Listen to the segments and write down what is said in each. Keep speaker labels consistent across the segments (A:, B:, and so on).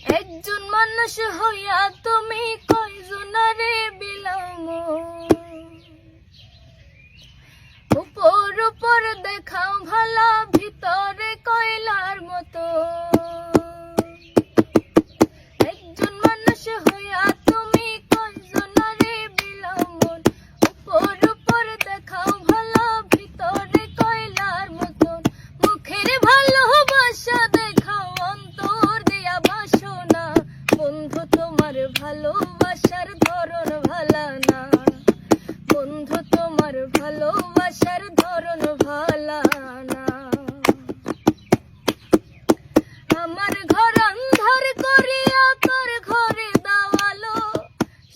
A: একজন মানুষ হইয়া তুমি কয়জনারে বিলাম, উপর উপর দেখাও ভালা ভিতরে কয়লার মতো। একজন মানুষ হইয়া তুমি কয়জনারে বিলাম, উপর উপর দেখাও ভালা ভিতরে কয়লার মতো। মুখের ভালোবাসা দেখাও অন্তর দিয়া বাসনা, বন্ধু তোমার ভালোবাসার ধরন ভালা না, বন্ধু তোমার ভালোবাসার ধরন ভালা না। আমার ঘর অন্ধার করিয়া তোর ঘরে দাওয়ালো,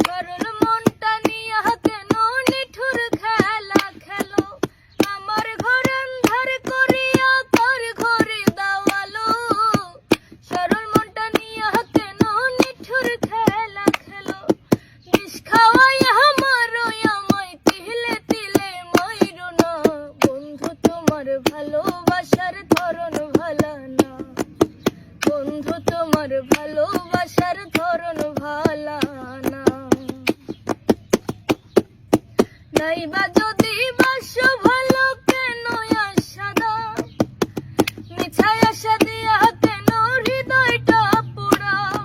A: সরল মনটা নিয়া কেন নিঠুর খেলা খেলো। আমার ঘর অন্ধার করিয়া তোর ঘরে দাওয়ালো, সরল মনটা নিয়া কেন নিঠুর খেলা খেলো। বিষ খাওয়াইয়া মারো আমায় তিলে তিলে মাইরো না, বন্ধু তোমার ভালোবাসার ধরন ভালা না, বন্ধু তোমার ভালোবাসার ধরন ভালা না। নাইবা যদি বাসো ভালো কেন আশা দাও, মিছাই আশা দিয়া কেন হৃদয়টা পোড়াও।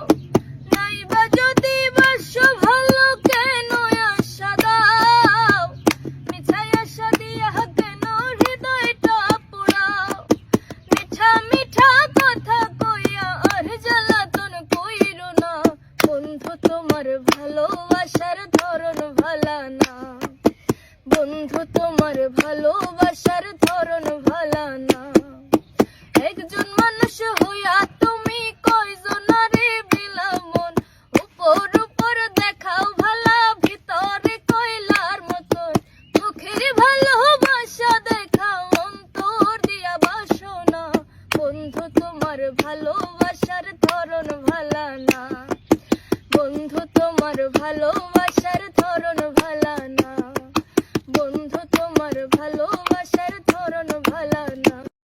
A: নাইবা যদি বাসো ভালো কেন আশা দাও, মিছাই আশা দিয়া কেন হৃদয়টা পোড়াও। মিঠা মিঠা কথা কইয়া আর জ্বালাতন কইরো না, বন্ধু তোমার ভালোবাসার ধরন ভালা না, বন্ধু তোমার ভালোবাসার ধরন ভালা না। একজন মানুষ হইয়া তুমি কয়জনারে বিলাম, উপর উপর দেখাও ভালা ভিতরে কয়লার মতন। মুখের ভালোবাসা দেখাও অন্তর দিয়া বাসনা, বন্ধু তোমার ভালোবাসার ধরন ভালা না, বন্ধু তোমার ভালোবাসার ধরন ভালা